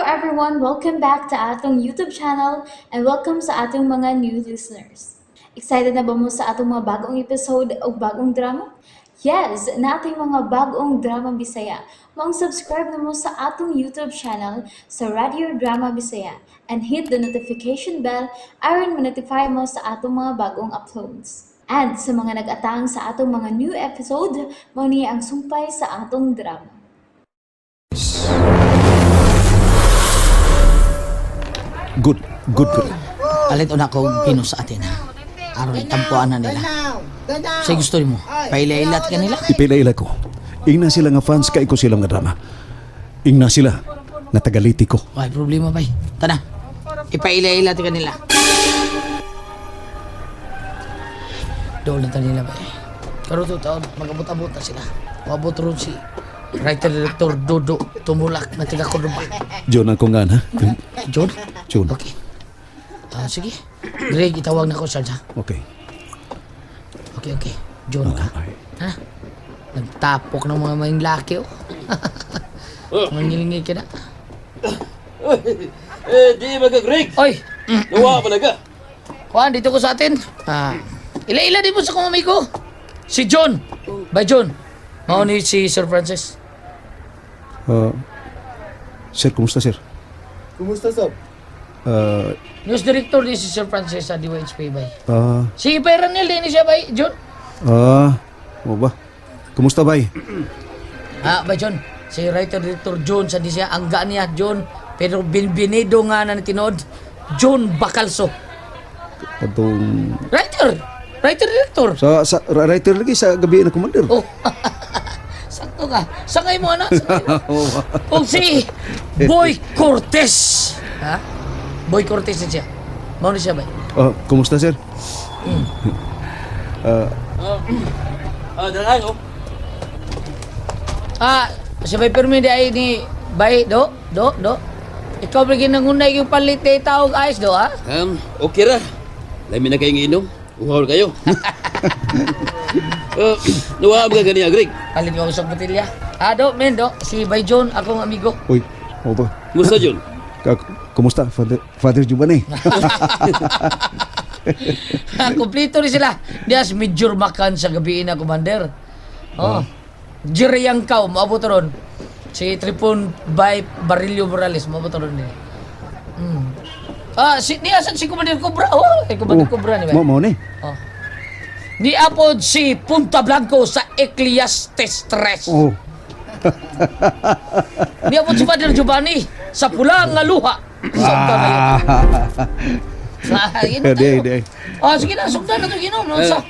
everyone, welcome back to atong YouTube channel and welcome sa atong mga new listeners. Excited na ba mo sa atong mga bagong episode o bagong drama? Yes, na ating mga bagong drama Bisaya. Subscribe na mo sa atong YouTube channel sa Radio Drama Bisaya and hit the notification bell aron ma-notify mo sa atong mga bagong uploads. And sa mga nag-atang sa atong mga new episode, mo niya ang sumpay sa atong drama. Good. Alit una ko pino sa atin ha. Aron tampuan na nila. Sa gusto mo, pailailat ka nila? Ipailaila ko. Ingna sila nga fans kay ko sila nga drama. Ingna sila nga tagaliti ko. Why problema bay. Tana. Ipailailat ka nila. Doon na nila bay. Karuto taon magabot-abot na sila. Wabot ron si writer director Dodo tumulak na tiga Cordoba. John ang kungan ha? John? John. Okay. Sige. Greg, itawag na ko, Sarge, ha? Okay. Okay. John ka. Ha? Nagtapok ng mga maing laki, oh. Mangilingi ka na. Di mag-Greg. Oy! Nawa pa naga. Kuhan, dito ko sa atin. Ila-ila din mo sa kumamay ko. Si John. By John. Mauni si Sir Francis. Sir, kumusta sir? Kumusta, Sob? News director din si Sir Francis sa DYHP, bay. Ah, Si Peranil din siya, bay, John. o ba? Kumusta bay? Bay John. Si writer director John sa di siya angga niya, John. Pero binbinido nga na tinod. John Bacalso. Atong Writer director. sa writer lagi sa gabi na commander. Oh. Sakto ka. Sangay mo, anak. O si Boy Cortez. Ha? Boy Cortez din siya. Mauna siya ba? Kumusta sir? Dalan, oh. Siya ba'y permi di ay ni Bay, do? Ikaw ba ginangunay yung palit na tawag ayos, do, ha? Okay ra. Lamin na kayong inom. Uhol kayo. Nawa ba gani, Greg? Palit ko sa botilya. Do, men, do. Si Bay John, akong amigo. Uy, o ba? Musta, John? Kumusta? Father Juban eh. Kumplito rin sila. Dias, Major Makan sa gabi na, Commander. Jerry Yangkaw, maabot ron. Si Tripon by Barilio Morales, maabot ron din. Niasan si Commander Cobra. Commander Cobra ni ba? Mo ni. Niapod si Punta Blanco sa Ecclesiastes 3. Oh. Niapod si Father Giovanni sa Pulang nga Luha. Sugdan na yun. Di. Sige na, sugdan na ito ginom. Sa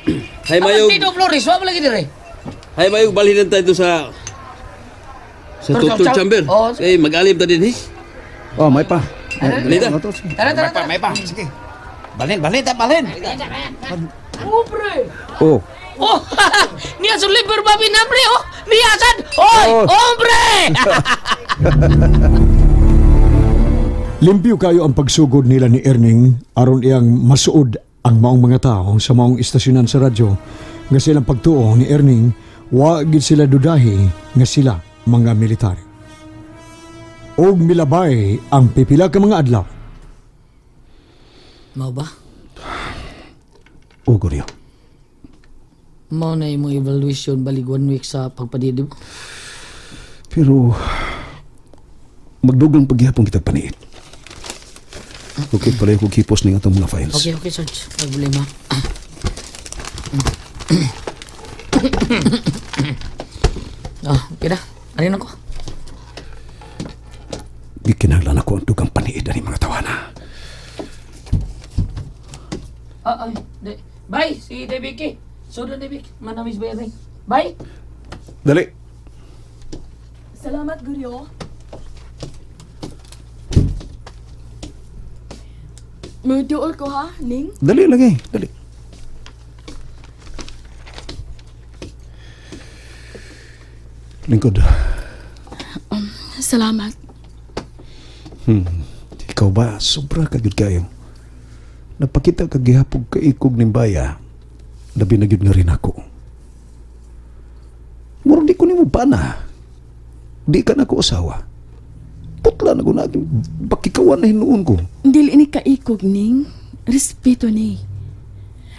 Hay mayog. Tito Flores, wala lagi dire. Hay mayog balhin tayo sa Dr. Chamber. Eh mag-alib ta din, eh. May pa. Balita. Tara. May pa. Sige. Balhin. Ubre. Oh. Niya sa liver babi namre, niyasan. Hoy, hombre! Limpyo kayo ang pagsugod nila ni Erning aron iyang masuod ang maong mga tao sa maong istasyonan sa radyo nga silang pagtuo ni Erning wa gid sila dudahi nga sila mga military. Og milabay ang pipila ka mga adlaw. Mau ba? Ugoryo. Mau na imong evaluation balig 1 week sa pagpadidib. Pero magdugang paghihapon kita paniit. Okay pala yung kukipos ng atong mga files. Okay, Sarge. Problema. Okay na. Ano ko? Di kinahanglan ako ang dugang paniit ani mga tawana. Bye, si Debiki. Sudan Debiki. Manamis ba yan? Bye. Dali. Salamat, Guryo. Magduol ko ha, Ning? Dali lagi. Dali. Lingkod. Salamat. Ikaw ba? Sobra ka gyud kayo. Nagpakita ka gihapog ka ikog ning baya. Labi na gyud nga rin ako. Muro di ko nimo bana. Di ka na ko usawa. Putla na ko na bakikawan na hinuon ko. Dili ni kaikog, Ning. Respeto ni.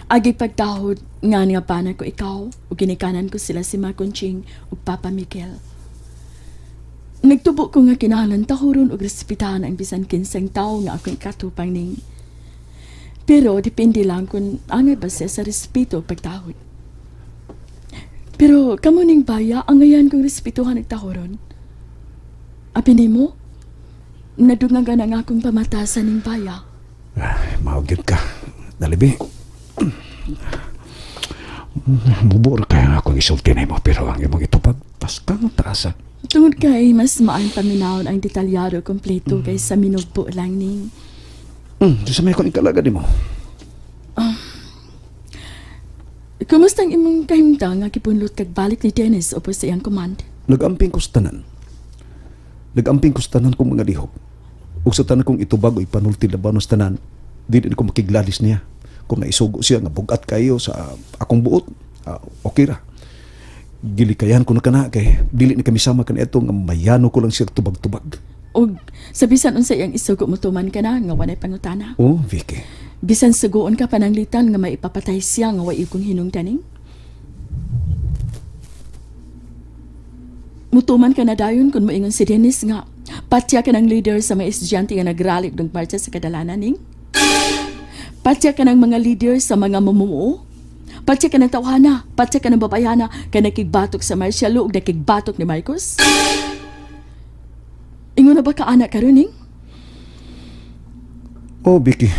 Agi pagtahod nga nga panan ko ikaw o ginikanan ko sila si Makunching o Papa Miguel. Nagtubo ko nga kinahanglan tahuron o respetahan ang bisan kinsang tao nga akong katupang, Ning. Pero depende lang kung angay ba siya sa respeto o pagtahod. Pero kamo ning baya, ang ngayon kong respetuhan nagtahuron. Apin mo, nadungan ka na nga akong pamatasan ning baya. Maugid ka. Dalibi. Mubur kaya nga akong isulti na mo, pero ang imong itupag, paskang taasa. Tungod kay mas maayong paminawon ang detalyado kompleto kaysa minugbo lang, Ning. Sa may akong ikalaga di mo. Kumusta ang imong kahimtang nga kipunlot kag balik ni Dennis o sa iyang command? Nagamping ko sa tanan. Nagamping ko sa tanan kong mga lihok. Ug sa tanan kong itubag o ipanulti labanos tanan, di ko makiglalis niya. Kung naisugo siya nga bugat kayo sa akong buot, okay ra. Gilikayan ko na kana kay dili ni kami sama kan eto nga mayano ko lang siya tubag-tubag. O sa bisan unsa iyang isugo mo tuman ka na nga walay pangutana? Oh, Vicky. Bisan sugoon ka pananglitan nga maipapatay siya nga way kong hinungtaning? Mutuman ka na dayon kung moingon si Dennis nga patya ka ng leader sa mga estudyante nga nagralik ng marcha sa kadalanan, Ning? Patya ka ng mga leader sa mga mamumuo? Patya ka ng tawhana? Patya ka ng babayana ka nakigbatok sa Marcialo ug nakigbatok ni Marcos? Ingon na ba ka anak ka ron, Ning? Oh, Vicky.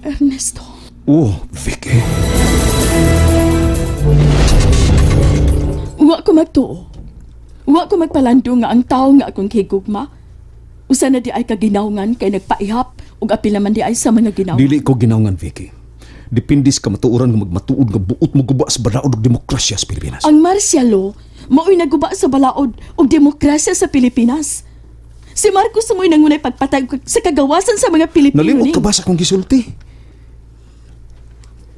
Ernesto. Oh, Vicky. Wa ko magtuo. Wa ko magpalando nga ang tao nga akong higugma. Usa na di ay kaginawngan kay nagpaihap ug apil naman di ay sa mga ginawa. Dili ko ginawngan, Vicky. Dipindis ka matuoran nga magmatuod nga buot mo guba sa balaod ug demokrasya sa Pilipinas. Ang Marcialo mao'y naguba sa balaod ug demokrasya sa Pilipinas. Si Marcos mo'y nangunay pagpatay sa kagawasan sa mga Pilipino. Nalimot Ning. ka ba sa kong gisulti?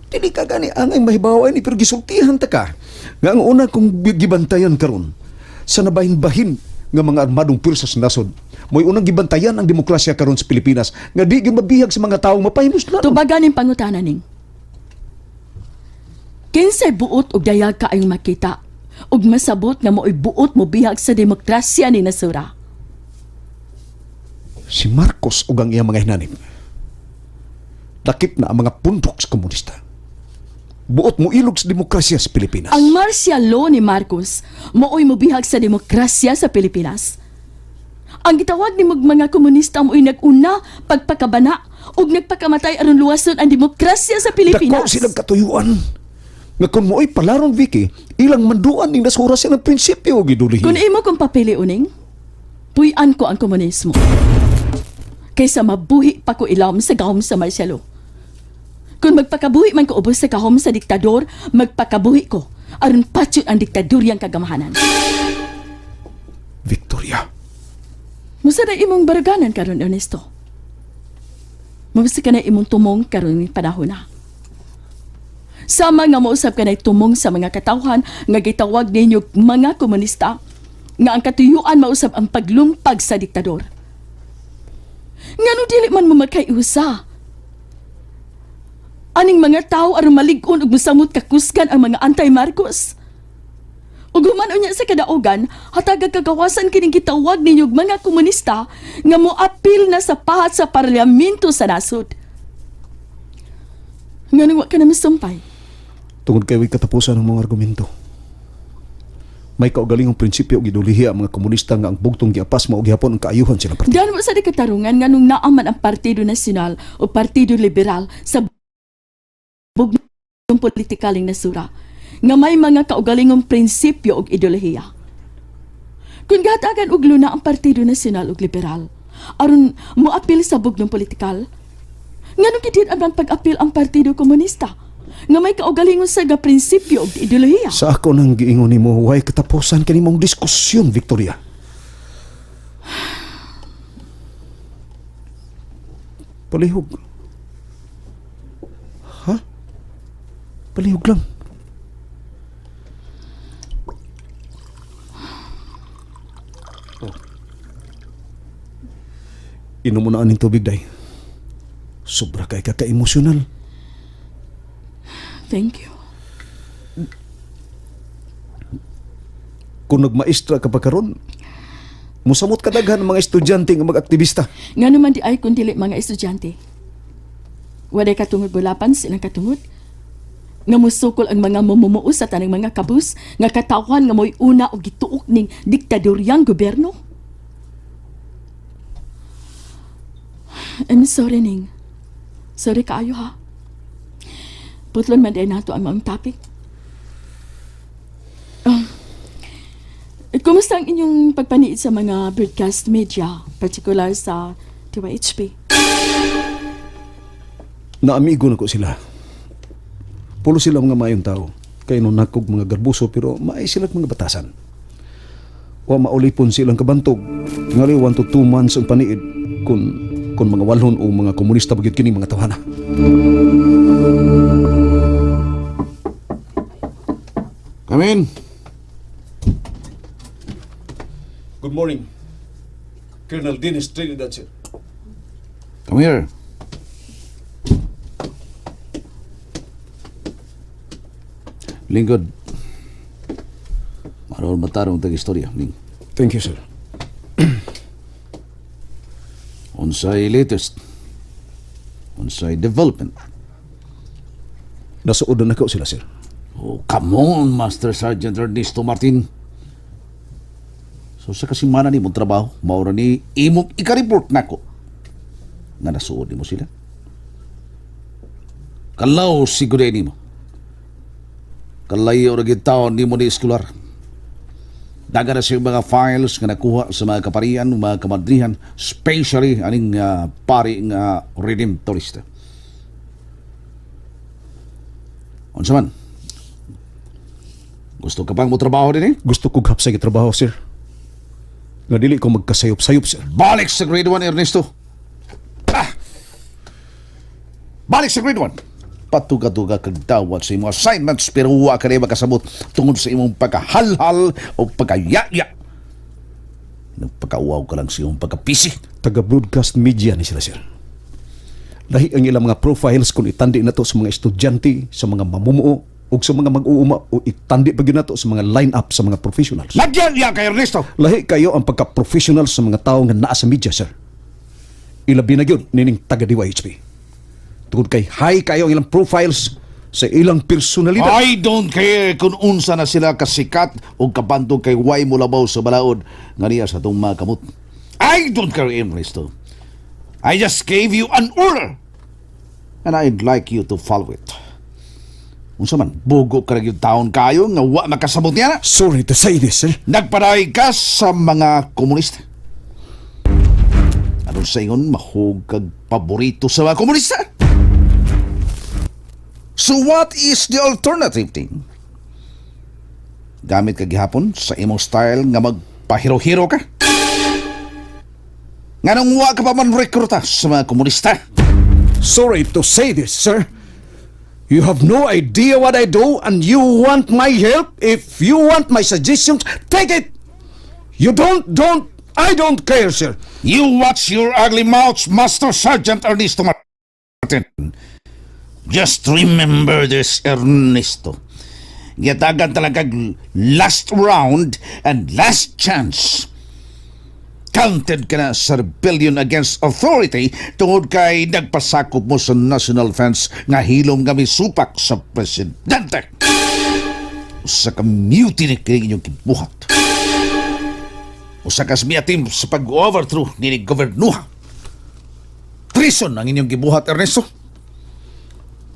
Dili ka gani angay mahibawa ni pero gisultihan ta ka. Nga ang una kong gibantayan karon sa nabahin-bahin nga mga armadong puwersa sa nasod. Mo'y unang gibantayan ang demokrasya karon sa Pilipinas nga di gyud mabihag sa mga taong mapahimuslan. Tubagan ning pangutana, Ning. Kinsay buot ug dayag ka ayong makita ug masabot nga mo'y buot mo bihag sa demokrasya ni nasura. Si Marcos ug ang iyang mga hinanim. Dakip na ang mga pundok sa komunista. Buot mo ilog sa demokrasya sa Pilipinas. Ang martial law ni Marcos mao'y mubihag sa demokrasya sa Pilipinas. Ang gitawag ni mga komunista mo'y nag-una, pagpakabana ug nagpakamatay aron luwason ang demokrasya sa Pilipinas. Dako silang katuyuan. Nga kung mo'y palaron, Vicky, ilang manduan ning nasura siya ng prinsipyo gidulihin. Kung imo kong papili, Uning, puy-an ko ang komunismo. Kaysa mabuhi pa ko ilawom sa gahom sa martial law. Kung magpakabuhi man ko ubos sa kahom sa diktador, magpakabuhi ko aron patsyon ang diktadoryang kagamahanan. Victoria. Musa na imong baraganan karon, Ernesto. Musa ka na imong tumong karon ni panahon na. Sama nga mausap ka na tumong sa mga katawhan nga gitawag ninyo mga komunista nga ang katuyuan mausap ang paglumpag sa diktador. Ngano dili man mo magkayusa? Aning mga tao aron malig-on ug mosamot kakusgan ang mga anti-Marcos. Ug human unya sa kadaugan, hatag kagawasan kining gitawag ninyo mga komunista nga moapil na sa pahat sa parlamento sa nasod. Ngano wa ka na masumpay? Tungod kay katapusan ng mga argumento. May kaugalingong prinsipyo og gidulihi ang mga komunista nga ang bugtong giapas mao gihapon ang kaayuhan silang partido. Dan mo sa di katarungan nga nung naaman ang Partido Nacional o Partido Liberal sa bugtong politikaling nasura nga may mga kaugalingong prinsipyo og ideolohiya. Kung gatagan og luna ang Partido Nacional ug Liberal aron moapil sa bugtong politikal, ngano gid ang pag-apil ang Partido Komunista nga may kaugalingon sa nga prinsipyo ug ideolohiya? Sa ako nang giingon nimo, way katapusan kanimong diskusyon, Victoria. Palihog. Ha? Palihog lang. Oh. Inom mo na aning tubig, day. Sobra kay kaka-emosyonal. Thank you. Kung nagmaestra ka pa karon, musamot ka daghan ang mga estudyante nga mag-aktivista. Nga naman di ay kung dili mga estudyante. Waday katungod bulapan silang katungod. Nga musukol ang mga mamumuo sa tanang mga kabus nga katawan nga mo'y una o gituok ning diktadoryang gobyerno. I'm sorry, Ning. Sorry kaayo, ha? Putlon man din nato ang mga topic. Kumusta ang inyong pagpaniid sa mga broadcast media, particular sa TYHP? Naamigo na ko sila. Pulo sila mga mayong tao. Kaya nung nakog mga garbuso pero maay sila mga batasan. O maulipon silang kabantog. Ngali 1 to 2 months ang paniid kung mga walhon o mga komunista bagit kining mga tawhana. Come in. Good morning. Colonel Dennis Trinidad, sir. Come here. Lingkod. Maroon matarong tag-istorya, Ling. Thank you, sir. Unsay latest. Unsay development. Nasuod na ko sila, sir. Oh, come on, Master Sergeant Ernesto Martin. So sa kasimana ni mong trabaho, maura ni imong ika-report nako nga nasuod mo sila. Kalaw siguro ni mo. Kalayo ra gid taon ni mo ni eskular. Daga na siyang mga files nga nakuha sa mga kaparian, mga kamadrihan, especially aning pari nga redemptorista. Unsa man? Gusto ka pang mo trabaho din eh? Gusto kong hapsay trabaho, sir. Nga dili ko magkasayop-sayop, sir. Balik sa grade 1, Ernesto. Balik sa grade 1. Patuga-tuga kag dawat sa imong assignments pero wa ka rin makasabot tungod sa imong pagkahalhal o pagkayaya. Nagpakauaw ka lang sa imong pagkapisi. Taga-broadcast media ni sila, sir. Lahi ang ilang mga profiles kung itandi na to sa mga estudyante, sa mga mamumuo, o sa mga mag-uuma, o itandi pa yun na to sa mga line-up sa mga professionals. Nagyaya ka, Ernesto! Lahi kayo ang pagka-professional sa mga tao nga naa sa media, sir. Ilabi na yun, nining taga-DYHP. Tungkol kay high kayo ang ilang profiles sa ilang personalidad. I don't care kung unsa na sila kasikat o kabantog kay way mulabaw sa balaod nga niya sa itong mga kamot. I don't care, Ernesto. I just gave you an order and I'd like you to follow it. Unsa man, bugo ka rin yung taon kayo nga wa makasabot niya na. Sorry to say this, sir. Nagparay ka sa mga komunista. Ano sa ingon, mahog kag paborito sa mga komunista? So what is the alternative thing? Gamit ka gihapon sa imong style nga magpahiro-hiro ka? Nga nang wa ka pa man rekruta sa mga komunista? Sorry to say this, sir. You have no idea what I do and you want my help. If you want my suggestions, take it. You don't, I don't care, sir. You watch your ugly mouth, Master Sergeant Ernesto Martin. Just remember this, Ernesto. Giyatagan talaga last round and last chance. Counted ka na sa rebellion against authority tungod kay nagpasakop mo sa national fence nga hilom kami supak sa presidente. Sa ka-mutiny kini inyong kibuhat. O sa kasmiatim sa pag-overthrow ni gobernuha. Treason ang inyong gibuhat, Ernesto.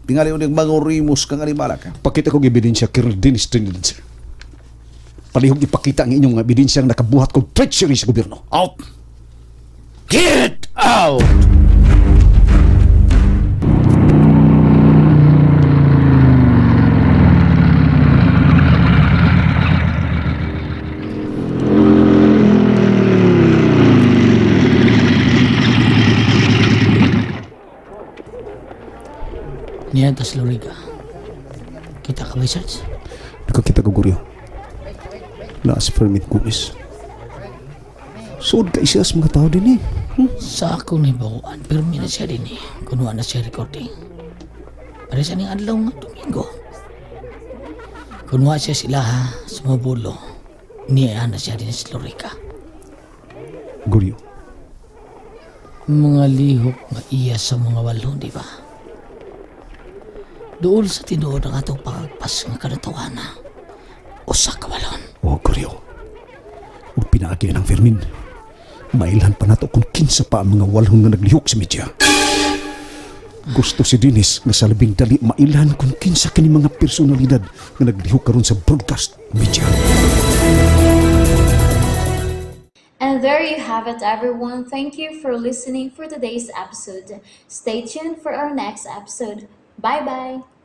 Tingali unig mangurimos kang animala ka. Pakita kong ebidensya, Colonel Dennis Trinidad, sir. Palihog ipakita ang inyong ebidensyang nakabuhat kong treachery sa gobyerno. Out! Get out! Niyan, tas Loriga. Kita ka ba, Sarge? Nakakita ko, Guryo. Naas permit kunis. Suod ka isa sa mga tao din eh. Sa ako ni Bawaan, pero may na siya din eh. Kunuha na siya recording. Para siya ning adlaw nga Domingo. Kunuha siya sila ha, sa mabulo. Niya na siya din sa Lorica. Guryo, Mga lihok nga iya sa mga walon, di ba? Doon sa tinuod ang atong pagpas nga kanatawana. Usa ka walon. o Guryo. Ug pinaagi ng Fermin. Mailhan pa nato kung kinsa pa ang mga walhon nga naglihok sa media. Gusto si Dennis nga sa labing dali mailhan kung kinsa kini mga personalidad nga naglihok karon sa broadcast media. And there you have it, everyone. Thank you for listening for today's episode. Stay tuned for our next episode. Bye bye.